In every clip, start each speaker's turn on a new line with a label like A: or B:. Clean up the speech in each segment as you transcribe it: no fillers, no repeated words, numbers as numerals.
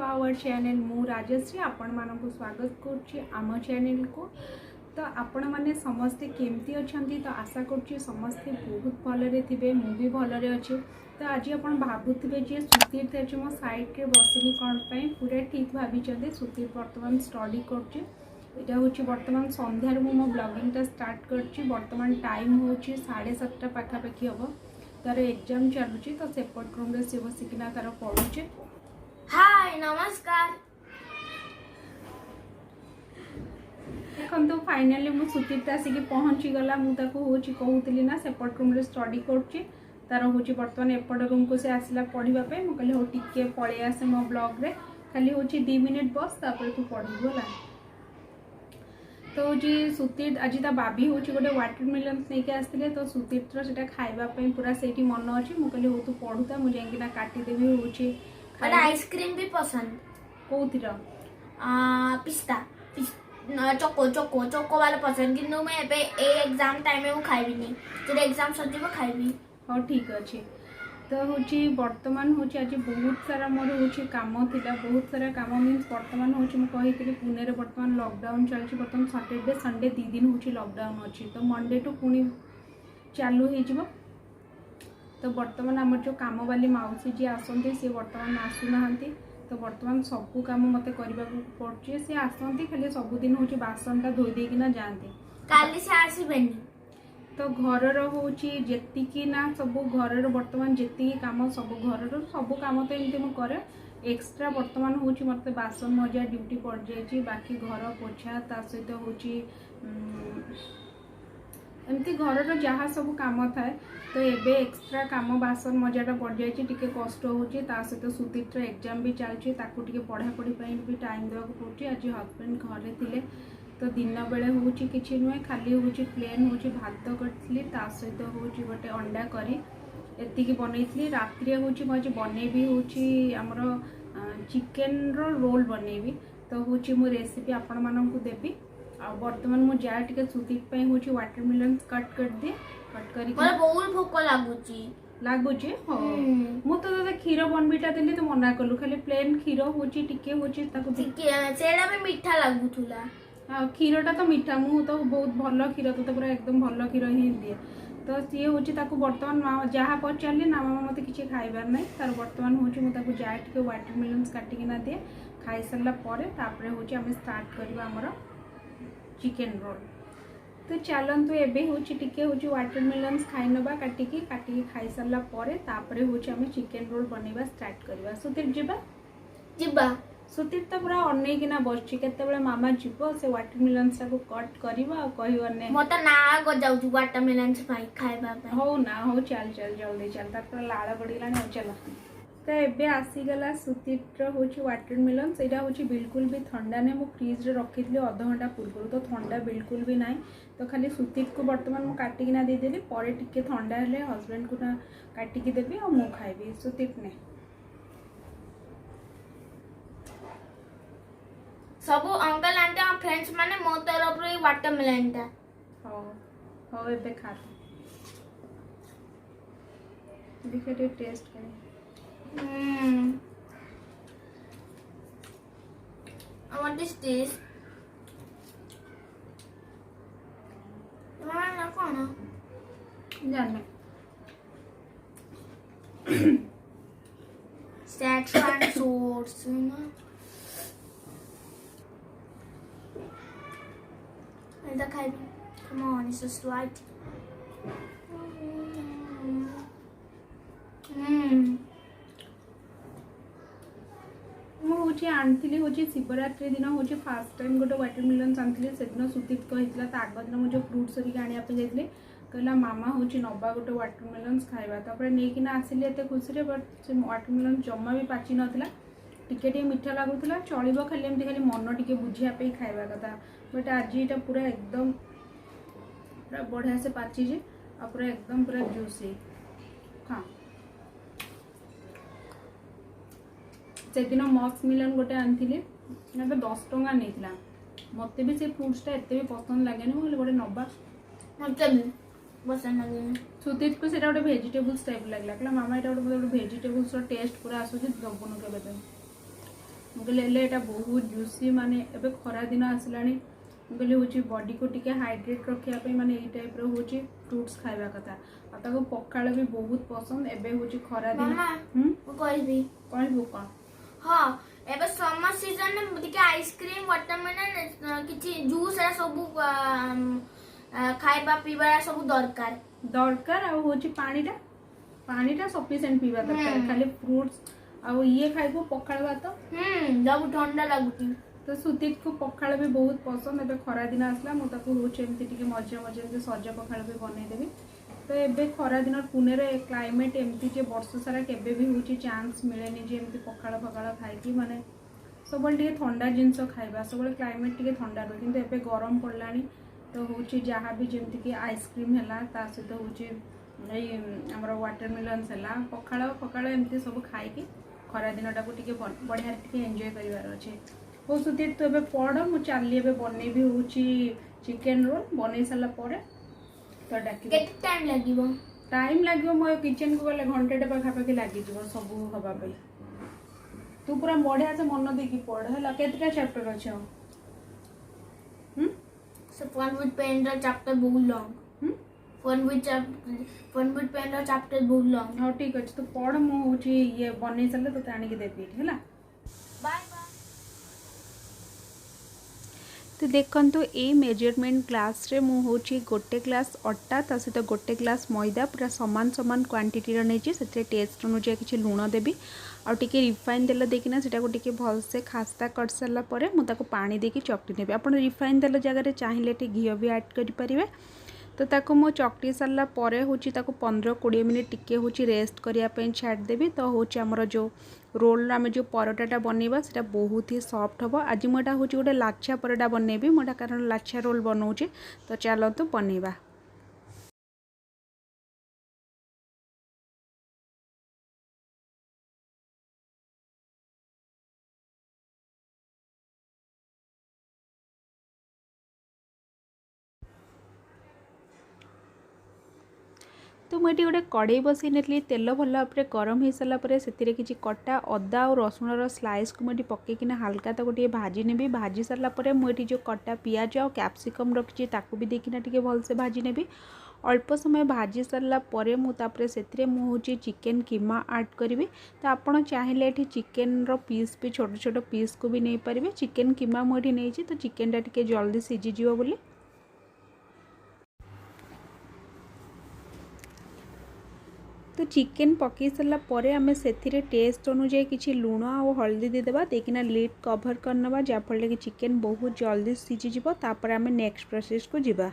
A: Our channel मु राजश्री आपण मानक स्वागत करुच्ची आम चैनल को। तो आपण मैंने समस्ते केमती अच्छा तो आशा करुच्ची समस्ते बहुत भलरे थे मु भी भलरे अच्छे। तो आज आप भावुवे जे सुधीर थे अच्छे मो सैड के बसनी कौन पूरा ठीक भाई सुधीर बर्तमान स्टडी कर यहाँ हूँ बर्तमान सन्धार मो ब्लॉगिंग स्टार्ट कर बर्तमान टाइम हूँ 7:30 पाखापाखि हम तार एग्जाम चलुची तो सेपट रूम रे सी बसिकिना तार पढ़ुचे।
B: हाय नमस्कार।
A: देखो फाइनाली मु सुतीर आसिक पहुँची गला मुझे कहूली ना सेपट रूम रे स्टडी कर तार हूँ बर्तमान एपट रूम को से आसला पढ़ापी मुझे हो टिके पलि आसे मो ब्लॉग रे खाली हूँ 2 मिनिट बस तापर तू पढ़ला। तो हूँ सुतीर आज ता बाबी हूँ गोटे वाटरमेलन नहीं आसते तो सुतीर से खावाई पूरा से मन अच्छे मुझे हूँ तू पढ़ुता मुझे काटिदेवी हूँ
B: आइसक्रीम भी पसंद
A: कौर
B: पिस्ता चोको चोको चोको वाला पसंद कि मैं एग्जाम टाइम में खाइबी जब एग्जाम सर खाइबी।
A: हाँ ठीक अच्छे। तो हूँ बर्तमान हूँ आज बहुत सारा मोर हूँ काम थिला बहुत सारा काम मीन्स बर्तमान हूँ मुझे पुणे रे बर्तमान लॉकडाउन चलती बर्तमान सैटरडे संडे 2 दिन हूँ लॉकडाउन अच्छी तो मंडे टू पुणी चालू हो। तो बर्तमान आम जो काम वाली माउसी जी आसती सी बर्तमान आसुना तो बर्तमान सबू कम मत करने पड़े सी आसती खाली सबुदिन हूँ बासनटा धोई देकिना जाती
B: काली से आसबेनी
A: तो घर हूँ जी ना सब घर बर्तमान जी कम सब घर सब कम तो एमती मुझे एक्सट्रा बर्तमान हूँ मत बासन मजा ड्यूटी पड़ जाए बाकी घर पोछा ता सहित हूँ एमती घर जहाँ सब कम थाए तो एबे एक्सट्रा कम बासन मजाटा पड़ जाए कष्ट होची सहित सुतीर एग्जाम भी चलती टे पढ़ापढ़ी भी टाइम देवाक पड़े। आज हजबैंड घरे थे तो दिन बेले हूँ कि नुहे खाली हूँ प्लेन हूँ भात करी सहित हूँ गोटे अंडा करी एति बनई रात्रि हूँ मुझे बनैबी हूँ आमर चिकेन रोल बनैबी तो हूँ मु रेसिपी आपण मानक देवी आ बर्तमान मु जा टे सुतीर हूँ वाटरमेलन कट कर दिए कट कर
B: बहुत भोक
A: लगुच हाँ मु तो क्षीर बनबीटा देली तो मना कलु खाली प्लेन क्षीर हूँ टिके हूँ
B: मीठा लगुला
A: हाँ क्षीरटा तो मीठा मु तो बहुत भल क्षीर तो पूरा एकदम भल क्षीर ही दिए तो सी हूँ बर्तमान जहाँ पचारे ना मामा मत कि खाइबार ना तार बर्तमान हूँ मुझे जाए टे वाटरमेलन काटिकिना दिए खाई सारा पर हूँ आम स्टार्ट करवा आमर चिकेन रोल। तो चलतु एबे हूँ टिके हूँ वाटरमेलन खाई नवा काटिकी खाई सारा पर हूँ आम चिकेन रोल बनवा स्टार्ट करवा। सुधीर जीवा सुधीर तो पूरा अनेकिना बस केते मामा जीव से वाटरमेलन को कट करवा कहने
B: मत ना जाऊँ वाटरमेलन खाइबा
A: हो ना हो चल चल जल्दी चल तार लाड़ गड़गला चल। तो एबे आसीगला सुतीर हूँ वाटरमेलन से हूँ बिल्कुल भी ठंडा नहीं मुझे फ्रिज रे रखी थी अध घंटा पूर्व तो ठंडा बिल्कुल भी ना तो खाली सुतीर को बर्तमान मुझे काटिकिना देदेली पर टिके ठंडा हेले हजबैंड को काटिकी देवी और मु खाइबी। सुतीर ने
B: सब अंकल आंटी और फ्रेंड्स माने मो तरफ रे वाटरमेलन टा
A: हो हो एबे खा देखिए टेस्ट करें।
B: What is this? कौन
A: जाने
B: Saxon swords Come on, it's just light.
A: मुझे आनी हूँ शिवरात्रि दिन हूँ फास्ट टाइम गोटे वाटरमेलन आनी से दिन सुतीर कहला तो आग दिन मुझे फ्रुट सरिक आने जाइए कहला मामा हूँ नवा गोटे वाटरमेलन खाइबा तापर नहीं आसिली एत खुशी बट से वाटरमेलन जमा भी पाचि नाला टिके मीठा लगुला चलो खाली एमती खाली मन टे बुझापी खाइबा कथा बट आज यहाँ पूरा एकदम पूरा बढ़िया से पाची पूरा एकदम पूरा जूसी हाँ से दिन मस्क मिलन गोटे आनी 10 टंका नहीं मत भी से फ्रुट्सटा एत भी पसंद लगे गोटे नवा सुतीर को से गोटे भेजिटेबल्स टाइप लगला कहला मामा यहाँ गोटे भेजिटेबल्स टेस्ट पूरा आसूँ दबुन के कहले एटा बहुत जूसी माने एबे खरा दिन आसलानी कहले हूँ बॉडी को टिके हाइड्रेट रखापी माने ये टाइप रो हूँ फ्रुट्स खाइबा कथा आ ताको पखाल भी बहुत पसंद एबे हूँ खरा दिन कहबू कौन
B: हाँ एबे समर सीजन में टिके आइसक्रीम वाटरमेलन किछि जूस ए सब खाइबा पीबा सब दरकार
A: दरकार आ हूँ पानीटा सफिशिएंट पीबा दरकार खाली फ्रुट्स आ ये खाइबो पखाल भात
B: जब ठंडा लागुची
A: तो सुतीत को पखाल भी बहुत पसंद एबे खरा दिन आसला मु ताको होचे एमती टिके मजे मजे सज पखाल भी बनै देबी तो एबे खरा दिन पुणे रे क्लाइमेट एमती जे वर्ष सारा केबे भी होची चांस मिलेनी जे एमती पखाल फखाल खाइकी माने सब टिके ठंडा जिंस खाइबा सब क्लाइमेट टिके ठंडा रहे किंतु एबे गरम पड़लानी तो होची जहाँ भी जेमती कि आइसक्रीम हैला ता सहित होची हमर वाटरमेलन्स हैला पखाल फखाल एमती सब खाइकी खरा दिनटा को टिके बढ़िया टिके एंजॉय करिवार अछि हो सुतीत तो एबे पढ़ मु चाली एबे बनै भी होची चिकन रोल बनै साला परे तो डाकी
B: केते
A: टाइम लागिवो मो किचन को गले घंटेटे पाखापाखि लागि जीव सब हवा पे तू पूरा बढ़िया से मन देकी पढ़ हैला केतेटा चैप्टर अछि
B: So fun with pen the chapter बहुत long. Fun with pen the chapter बहुत long.
A: हाँ ठीक अच्छे तो पढ़ मु होची ये बनै साले तो ताणी के देबी हैला
B: Bye bye.
A: तो देखंतु ए मेजरमेंट ग्लास रे मु होची गोटे ग्लास अट्टा ता सहित गोटे ग्लास मैदा पूरा समान समान क्वांटिटी रो नेची सेते टेस्ट अनुसार किछि लूण देबी आ टिके रिफाइन तेल देकिना सेटा को टिके भल से खास्ता कर सारा परे मु ताको पानी देकी चकटी नेबी आपण रिफाइन तेल जगह रे चाहिए टे घी भी ऐड करि परिबे तो ताको मो चकटी सारा परे होची ताको 15-20 मिनिट टिके होची रेस्ट करिया पे छाड़ देबी तो होची हमर जो रोल आम जो परोटाटा बनइबा सेटा बहुत ही सॉफ्ट हम आज मुझा हूँ गोटे लाछा परोटा बनइबी मुझा कारण लाछा रोल बनाऊे तो चलतु बनइबा तो मुझे गोटे कड़े बसई नी तेल भल भाव गरम हो सारापर से किसी कटा अदा और रसुण स्लाइस को मुझे पकईकिना हाल्का ताको भाजी नेबी भाजी सारापर मुझे जो कटा पियाज और कैप्सिकम रखी ताकू भी देखना टे भलसे भाजी नेबी अल्प समय भाजी सारापर मुझे से मुझे चिकेन कीमा ऐड करी तो आपड़ चाहिए ये चिकेन पीस भी छोट छोट पीस को भी नहीं पारे चिकेन कीमा मुझे नहीं तो चिकेनटा टे जल्दी सीझीज बोली तो चिकेन पकई सारापर आम से टेस्ट अनुजाई किसी लुण और हल्दी देदेबा देखना लिड कवर करनवा जहाँफल कि चिकेन बहुत जल्दी सीझीज तापर आम नेक्स्ट प्रोसेस को जीवा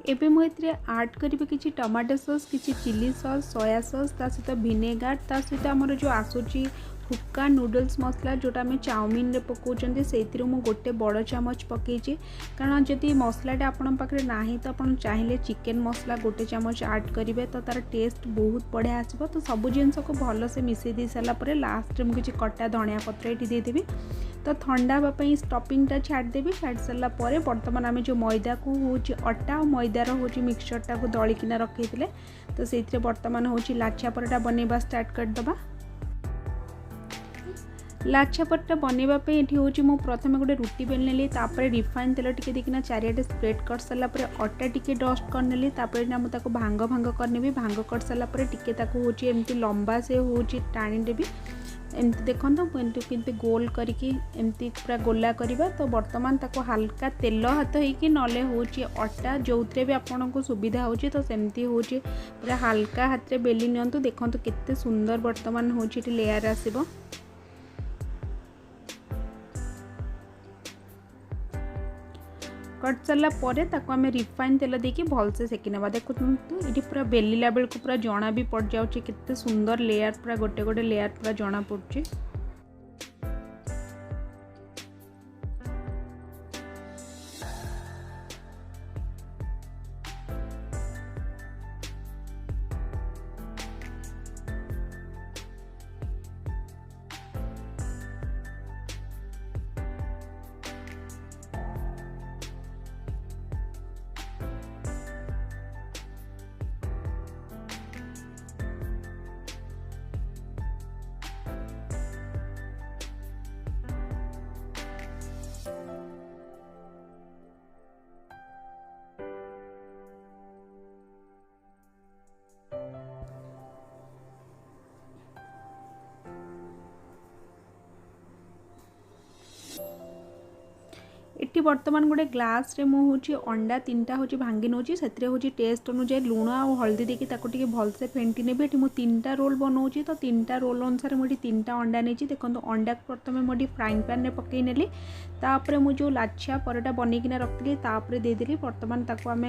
A: एबे मुझे ऐड करी किसी टमाटो सॉस किसी चिली सॉस सोया सॉस ता सहित विनेगार ता सहित आमर जो आसूची हुक्का नूडल्स मसला जोटा आम चाउमिन रे पकाउछन्ते सेतिर मु गोटे बड़ चामच पकईची कारण जदि मसलाटा आपण पाखे नाही तो आपण चाहिए चिकेन मसला गोटे चामच ऐड करेंगे तो तार टेस्ट बहुत बढ़िया आसो तो सब जिनस को भल से मिसई दे सारापर लास्ट में किसी कटा धनिया पत्र ये देदेवी तो ठंडा हाँपाई स्टफिंगटा छाड़देवी छाड़ सारापर बर्तमान आम जो मैदा को हूँ अटा और मैदार हूँ मिक्सचरटा को दलिकिना रखी तो से बर्तमान हूँ लाछा परोटा बनइबा स्टार्ट करदबा लाछा परोटा बनवाई ये हूँ मु प्रथम गोटे रुटी बेल नेली तापर रिफाइन तेल टिके देखना चारियाडे स्प्रेड कर सारापर अटा टिके डस्ट कर नेली तापर ना मुझे भांग भांग करनेबी भांग कर सारापर टिके ताको हूँ एमती लंबा से हूँ टाणी देवी एमती देखो किंतु गोल करके एमती पूरा गोला करवा तो बर्तमान ताको हल्का तेल हाथ होइकी नले हूँ अटा जो भी आपन को सुविधा हो तो सेमती हूँ पूरा हल्का हाथ रे बेली नियंतु देखो केते सुंदर बर्तमान हूँ लेयर आसीबो कट सारापर ताको आम रिफाइन तेल देकी भलसे सेकी ना देखो ये पूरा बेलिला बेल को पूरा जना भी पड़ जाऊँ केते सुंदर लेयर पूरा गोटे गोटे लेयर पूरा जना पड़ुची एटी बर्तमान गोटे ग्लास रे मुझे अंडा 3टा हूँ भांगी नौ से टेस्ट अनुसार लुण आ हल्दी देकी ताको भलसे फेंटी नेबी ये 3टा रोल बनाऊँगी तो 3टा रोल अनुसार मुझे 3टा अंडा नहीं देखो अंडा प्रथम मुझे फ्राइंग पैन में पकई नेली तापर मुझे जो लाछा परोटा बनईकिना रखी तापर देदेली बर्तमान ताको आम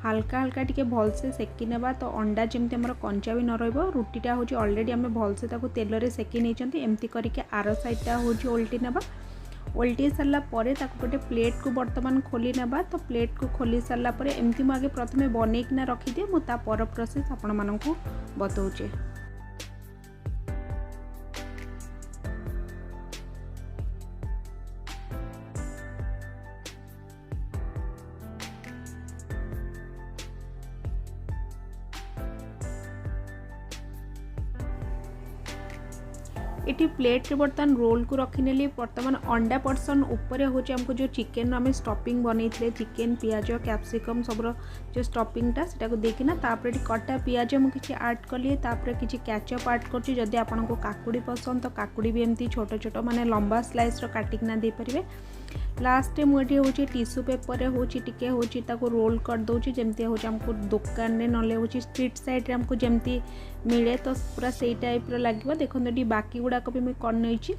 A: हल्का हल्का टी भलसे सेकी नेबा तो अंडा जमी आम कंचा भी न रुटीटा हूँ अलरेडी आम भलसे तेल में सेकी नहीं एमती करके आर साइडटा हूँ ओल्टी नेबा ओल्टी सारा पर गोटे प्लेट को बर्तमान खोली नेबा तो प्लेट को खोली सारा पर एमती मुझे प्रथम बनईकिना रखिदिए मुझे पर प्रोसेस आपण मानकु बताऊचे। ये प्लेट रे बर्तमान रोल को रखिनेली बर्तमान अंडा पर्सन ऊपर हूँ आमको जो चिकेन आम स्टफिंग बनई चिकेन पियाज कैप्सिकम सब जो स्टफिंगटा से देखना तापर कटा पियाज मुझे ऐड कली किसी कैचअप ऐड कर आपको काकुड़ी पसंद तो काकुड़ी भी एमती छोट छोट माने लंबा स्लाइस काटिकना दे पारे। लास्ट मुझे हूँ टिश्यू पेपर हूँ टिके हूँ रोल कर दूची जमती हूँ आमको दुकान में ना हूँ स्ट्रीट साइड आमको जमती मिले तो पूरा से टाइप लगे देखो ये बाकी गुड़ाक भी मुझे कर नहीं।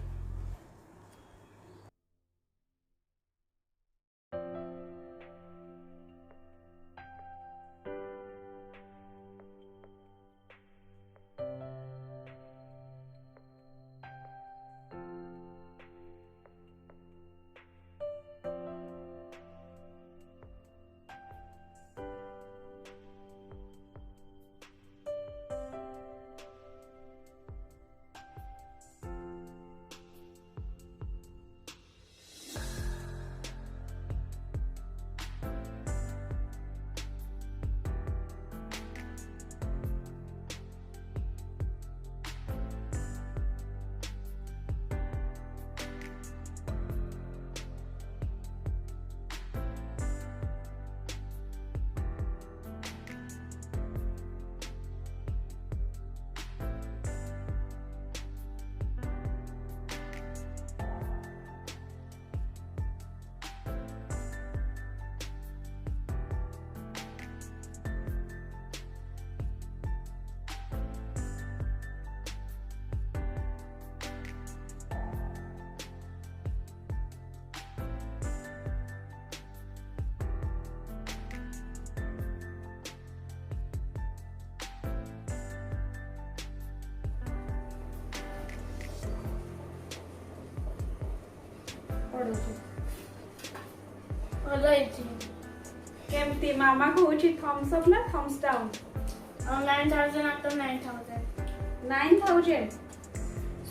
A: केमती मामा को होची थम्स अप ना थम्स डाउन
B: 9000 आफ्टर 9000
A: 9000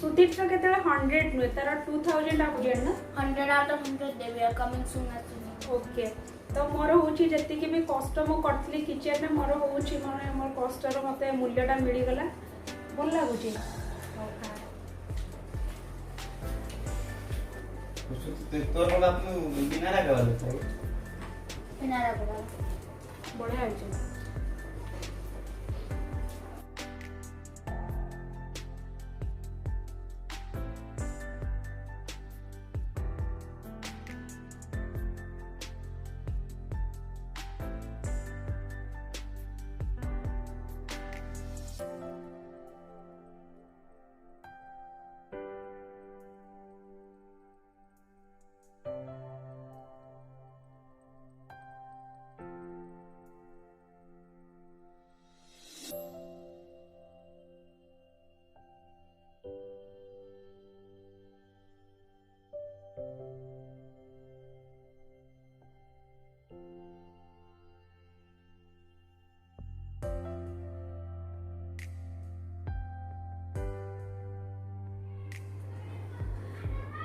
A: सुदीप तो केते 100 नु तार 2000 आ बुझे ना
B: 100 आउट ऑफ 100 देबे कमिंग सून आसी
A: ओके तो मोर होची जति के भी कष्ट मो करथली किचन में मोर होची मोर कष्टर मते मूल्यटा मिली गला भल लागुची
C: तोर को बाप बिना रागा वाला
B: बिना रागा
A: बढ़िया है।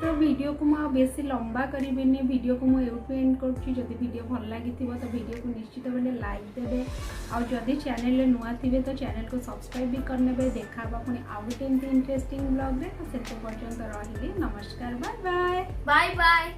A: तो वीडियो को मुझे बेसी लंबा करी वीडियो को मुझे एंड करुँची जदि वीडियो भल लगी तो वीडियो को निश्चित भाव लाइक देवे आउ जदि चैनल नुआ थे तो चैनल को सब्सक्राइब भी करने देखा पुणी आउ गोटे इंटरेस्टिंग ब्लॉग रे तो से पर्यंत रही नमस्कार बाय बाय
B: बाय बाय।